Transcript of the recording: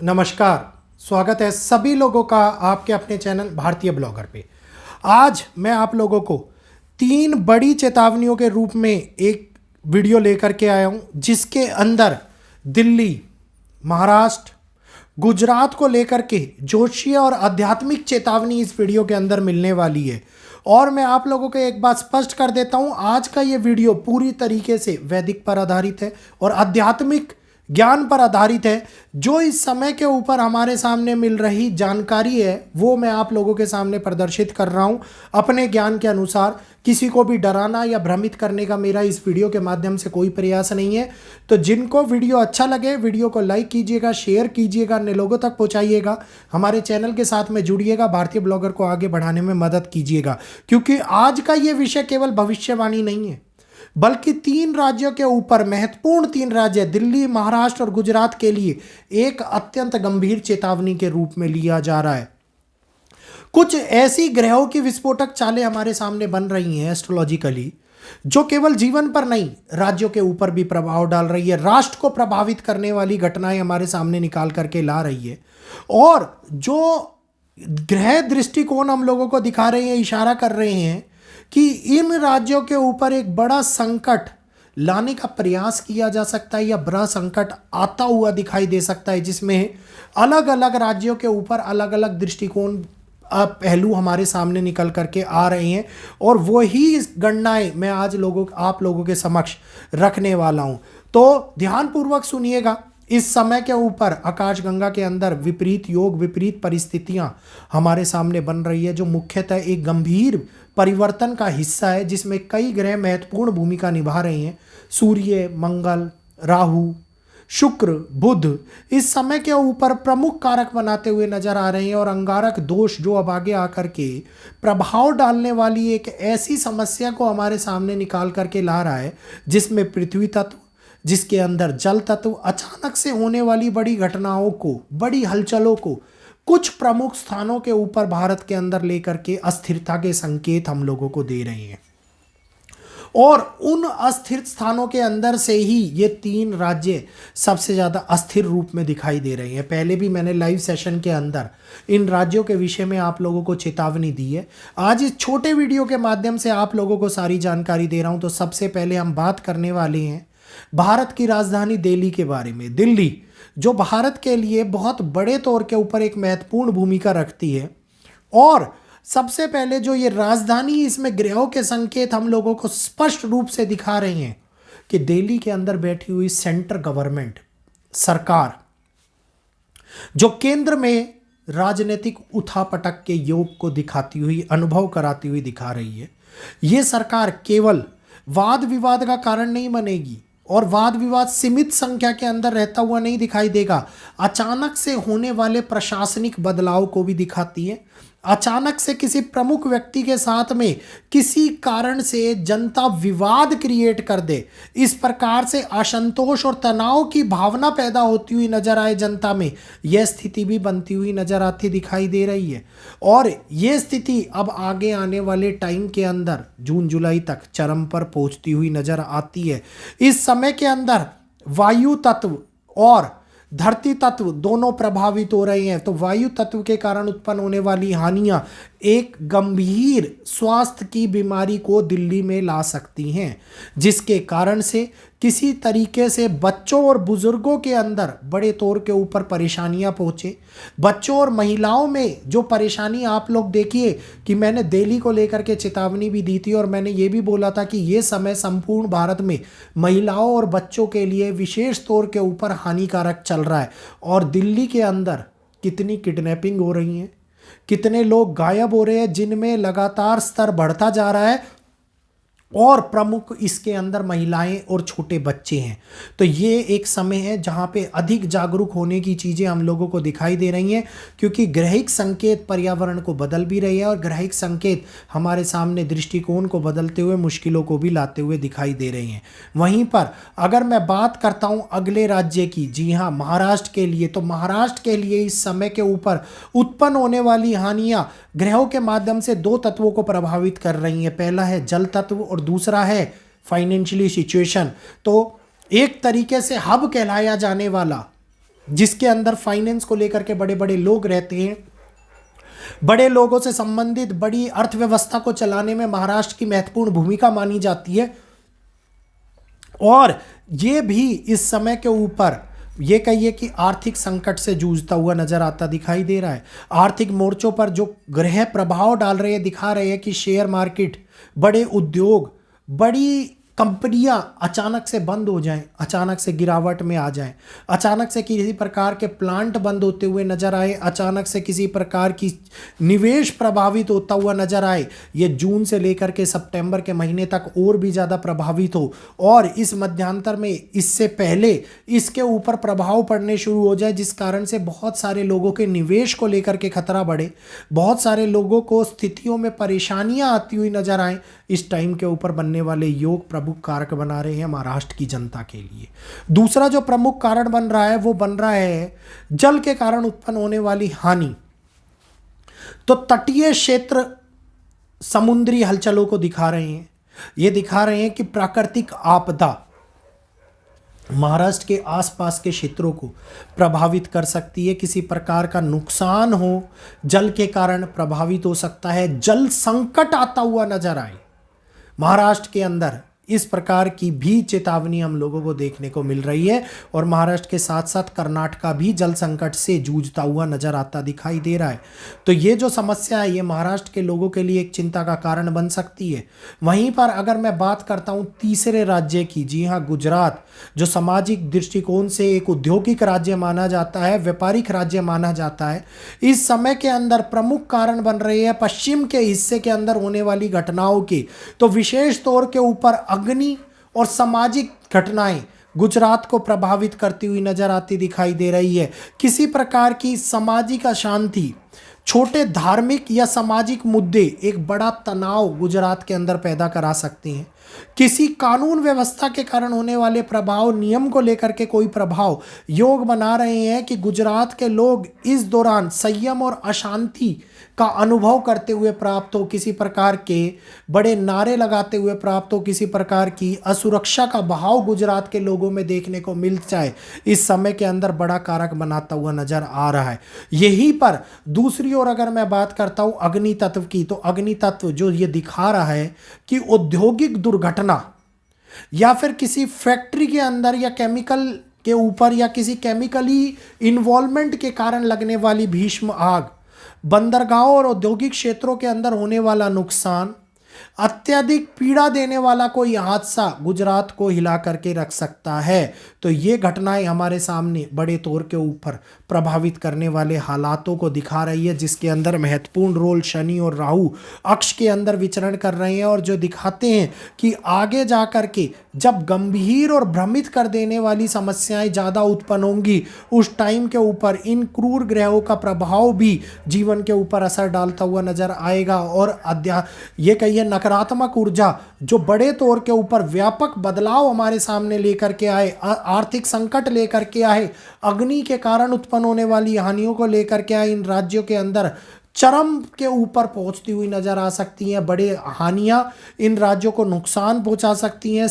नमस्कार। स्वागत है सभी लोगों का आपके अपने चैनल भारतीय ब्लॉगर पे। आज मैं आप लोगों को 3 बड़ी चेतावनियों के रूप में एक वीडियो लेकर के आया हूं, जिसके अंदर दिल्ली, महाराष्ट्र, गुजरात को लेकर के जोशीय और आध्यात्मिक चेतावनी इस वीडियो के अंदर मिलने वाली है। और मैं आप लोगों को एक बात स्पष्ट कर देता हूं, आज का ये वीडियो पूरी तरीके से वैदिक पर आधारित है और आध्यात्मिक ज्ञान पर आधारित है। जो इस समय के ऊपर हमारे सामने मिल रही जानकारी है वो मैं आप लोगों के सामने प्रदर्शित कर रहा हूं अपने ज्ञान के अनुसार। किसी को भी डराना या भ्रमित करने का मेरा इस वीडियो के माध्यम से कोई प्रयास नहीं है। तो जिनको वीडियो अच्छा लगे वीडियो को लाइक कीजिएगा, शेयर कीजिएगा, अन्य लोगों तक पहुंचाइएगा, हमारे चैनल के साथ में जुड़िएगा, भारतीय ब्लॉगर को आगे बढ़ाने में मदद कीजिएगा। क्योंकि आज का ये विषय केवल भविष्यवाणी नहीं है, बल्कि 3 राज्यों के ऊपर महत्वपूर्ण 3 राज्य दिल्ली, महाराष्ट्र और गुजरात के लिए एक अत्यंत गंभीर चेतावनी के रूप में लिया जा रहा है। कुछ ऐसी ग्रहों की विस्फोटक चालें हमारे सामने बन रही हैं एस्ट्रोलॉजिकली, जो केवल जीवन पर नहीं राज्यों के ऊपर भी प्रभाव डाल रही है, राष्ट्र को प्रभावित करने वाली घटनाएं हमारे सामने निकाल करके ला रही है। और जो ग्रह दृष्टिकोण हम लोगों को दिखा रहे हैं, इशारा कर रहे हैं कि इन राज्यों के ऊपर एक बड़ा संकट लाने का प्रयास किया जा सकता है या बड़ा संकट आता हुआ दिखाई दे सकता है, जिसमें अलग अलग राज्यों के ऊपर अलग अलग दृष्टिकोण पहलू हमारे सामने निकल करके आ रहे हैं। और वही गणनाएं मैं आज आप लोगों के समक्ष रखने वाला हूं। तो ध्यानपूर्वक सुनिएगा। इस समय के ऊपर आकाशगंगा के अंदर विपरीत योग, विपरीत परिस्थितियां हमारे सामने बन रही है, जो मुख्यतः एक गंभीर परिवर्तन का हिस्सा है, जिसमें कई ग्रह महत्वपूर्ण भूमिका निभा रहे हैं। सूर्य, मंगल, राहु, शुक्र, बुध इस समय के ऊपर प्रमुख कारक बनाते हुए नजर आ रहे हैं। और अंगारक दोष जो अब आगे आकर के प्रभाव डालने वाली एक ऐसी समस्या को हमारे सामने निकाल करके ला रहा है, जिसमें पृथ्वी तत्व, जिसके अंदर जल तत्व, अचानक से होने वाली बड़ी घटनाओं को, बड़ी हलचलों को कुछ प्रमुख स्थानों के ऊपर भारत के अंदर लेकर के अस्थिरता के संकेत हम लोगों को दे रहे हैं। और उन अस्थिर स्थानों के अंदर से ही ये 3 राज्य सबसे ज़्यादा अस्थिर रूप में दिखाई दे रहे हैं। पहले भी मैंने लाइव सेशन के अंदर इन राज्यों के विषय में आप लोगों को चेतावनी दी है। आज इस छोटे वीडियो के माध्यम से आप लोगों को सारी जानकारी दे रहा हूं। तो सबसे पहले हम बात करने वाले हैं भारत की राजधानी दिल्ली के बारे में। दिल्ली जो भारत के लिए बहुत बड़े तौर के ऊपर एक महत्वपूर्ण भूमिका रखती है। और सबसे पहले जो ये राजधानी, इसमें ग्रहों के संकेत हम लोगों को स्पष्ट रूप से दिखा रहे हैं कि दिल्ली के अंदर बैठी हुई सेंट्रल गवर्नमेंट, सरकार, जो केंद्र में राजनीतिक उठापटक के योग को दिखाती हुई, अनुभव कराती हुई दिखा रही है। ये सरकार केवल वाद विवाद का कारण नहीं बनेगी और वाद विवाद सीमित संख्या के अंदर रहता हुआ नहीं दिखाई देगा। अचानक से होने वाले प्रशासनिक बदलाव को भी दिखाती है। अचानक से किसी प्रमुख व्यक्ति के साथ में किसी कारण से जनता विवाद क्रिएट कर दे, इस प्रकार से असंतोष और तनाव की भावना पैदा होती हुई नजर आए जनता में, यह स्थिति भी बनती हुई नजर आती दिखाई दे रही है। और यह स्थिति अब आगे आने वाले टाइम के अंदर जून जुलाई तक चरम पर पहुंचती हुई नजर आती है। इस समय के अंदर वायु तत्व और धरती तत्व दोनों प्रभावित हो रहे हैं। तो वायु तत्व के कारण उत्पन्न होने वाली हानियां एक गंभीर स्वास्थ्य की बीमारी को दिल्ली में ला सकती हैं, जिसके कारण से किसी तरीके से बच्चों और बुजुर्गों के अंदर बड़े तौर के ऊपर परेशानियां पहुंचे। बच्चों और महिलाओं में जो परेशानी, आप लोग देखिए कि मैंने दिल्ली को लेकर के चेतावनी भी दी थी और मैंने ये भी बोला था कि ये समय संपूर्ण भारत में महिलाओं और बच्चों के लिए विशेष तौर के ऊपर हानिकारक चल रहा है। और दिल्ली के अंदर कितनी किडनैपिंग हो रही है, कितने लोग गायब हो रहे हैं, जिनमें लगातार स्तर बढ़ता जा रहा है। और प्रमुख इसके अंदर महिलाएं और छोटे बच्चे हैं। तो ये एक समय है जहां पे अधिक जागरूक होने की चीज़ें हम लोगों को दिखाई दे रही हैं, क्योंकि ग्रहिक संकेत पर्यावरण को बदल भी रही है और ग्रहिक संकेत हमारे सामने दृष्टिकोण को बदलते हुए मुश्किलों को भी लाते हुए दिखाई दे रही हैं। वहीं पर अगर मैं बात करता हूं अगले राज्य की, जी हाँ, महाराष्ट्र के लिए, तो महाराष्ट्र के लिए इस समय के ऊपर उत्पन्न होने वाली हानियां ग्रहों के माध्यम से 2 तत्वों को प्रभावित कर रही हैं। पहला है जल तत्व और दूसरा है फाइनेंशियली सिचुएशन। तो एक तरीके से हब कहलाया जाने वाला जिसके अंदर फाइनेंस को लेकर के बड़े बड़े लोग रहते हैं, बड़े लोगों से संबंधित बड़ी अर्थव्यवस्था को चलाने में महाराष्ट्र की महत्वपूर्ण भूमिका मानी जाती है। और ये भी इस समय के ऊपर ये कहिए कि आर्थिक संकट से जूझता हुआ नजर आता दिखाई दे रहा है। आर्थिक मोर्चों पर जो ग्रह प्रभाव डाल रहे हैं, दिखा रहे हैं कि शेयर मार्केट, बड़े उद्योग, बड़ी कंपनियां अचानक से बंद हो जाएं, अचानक से गिरावट में आ जाएं, अचानक से किसी प्रकार के प्लांट बंद होते हुए नजर आए, अचानक से किसी प्रकार की निवेश प्रभावित होता हुआ नजर आए। ये जून से लेकर के सितंबर के महीने तक और भी ज़्यादा प्रभावित हो, और इस मध्यांतर में इससे पहले इसके ऊपर प्रभाव पड़ने शुरू हो जाए, जिस कारण से बहुत सारे लोगों के निवेश को लेकर के खतरा बढ़े, बहुत सारे लोगों को स्थितियों में परेशानियां आती हुई नजर आए। इस टाइम के ऊपर बनने वाले योग प्रमुख कारक बना रहे हैं महाराष्ट्र की जनता के लिए। दूसरा जो प्रमुख कारण बन रहा है वो बन रहा है जल के कारण उत्पन्न होने वाली हानि। तो तटीय क्षेत्र समुद्री हलचलों को दिखा रहे हैं, ये दिखा रहे हैं कि प्राकृतिक आपदा महाराष्ट्र के आसपास के क्षेत्रों को प्रभावित कर सकती है। किसी प्रकार का नुकसान हो, जल के कारण प्रभावित हो सकता है, जल संकट आता हुआ नजर आए महाराष्ट्र के अंदर। इस प्रकार की भी चेतावनी हम लोगों को देखने को मिल रही है। और महाराष्ट्र के साथ साथ कर्नाटका भी जल संकट से जूझता हुआ नजर आता दिखाई दे रहा है। तो ये जो समस्या है ये महाराष्ट्र के लोगों के लिए एक चिंता का कारण बन सकती है। वहीं पर अगर मैं बात करता हूँ तीसरे राज्य की, जी हाँ, गुजरात, जो सामाजिक दृष्टिकोण से एक औद्योगिक राज्य माना जाता है, व्यापारिक राज्य माना जाता है, इस समय के अंदर प्रमुख कारण बन रहे हैं पश्चिम के हिस्से के अंदर होने वाली घटनाओं के। तो विशेष तौर के ऊपर अग्नि और सामाजिक घटनाएं गुजरात को प्रभावित करती हुई नजर आती दिखाई दे रही है। किसी प्रकार की सामाजिक अशांति, छोटे धार्मिक या सामाजिक मुद्दे एक बड़ा तनाव गुजरात के अंदर पैदा करा सकते हैं। किसी कानून व्यवस्था के कारण होने वाले प्रभाव, नियम को लेकर के कोई प्रभाव योग बना रहे हैं कि गुजरात के लोग इस दौरान संयम और अशांति का अनुभव करते हुए प्राप्त हो, किसी प्रकार के बड़े नारे लगाते हुए प्राप्त हो, किसी प्रकार की असुरक्षा का भाव गुजरात के लोगों में देखने को मिल जाए, इस समय के अंदर बड़ा कारक बनाता हुआ नजर आ रहा है। यहीं पर दूसरी ओर अगर मैं बात करता हूं अग्नि तत्व की, तो अग्नि तत्व जो ये दिखा रहा है कि औद्योगिक दुर्घटना या फिर किसी फैक्ट्री के अंदर या केमिकल के ऊपर या किसी केमिकली इन्वॉल्वमेंट के कारण लगने वाली भीषण आग, बंदरगाहों और औद्योगिक क्षेत्रों के अंदर होने वाला नुकसान, अत्यधिक पीड़ा देने वाला कोई हादसा गुजरात को हिला करके रख सकता है। तो ये घटनाएं हमारे सामने बड़े तौर के ऊपर प्रभावित करने वाले हालातों को दिखा रही है, जिसके अंदर महत्वपूर्ण रोल शनि और राहु अक्ष के अंदर विचरण कर रहे हैं, और जो दिखाते हैं कि आगे जा कर के जब गंभीर और भ्रमित कर देने वाली समस्याएं ज़्यादा उत्पन्न होंगी, उस टाइम के ऊपर इन क्रूर ग्रहों का प्रभाव भी जीवन के ऊपर असर डालता हुआ नजर आएगा। और ये कहिए नकारात्मक ऊर्जा जो बड़े तौर के ऊपर व्यापक बदलाव हमारे सामने लेकर के आए, आर्थिक संकट लेकर के आए, अग्नि के कारण उत्पन्न होने वाली हानियों को लेकर के आए, इन राज्यों के अंदर चरम के ऊपर पहुंचती हुई नजर आ सकती हैं। बड़े हानियां इन राज्यों को नुकसान पहुंचा सकती हैं।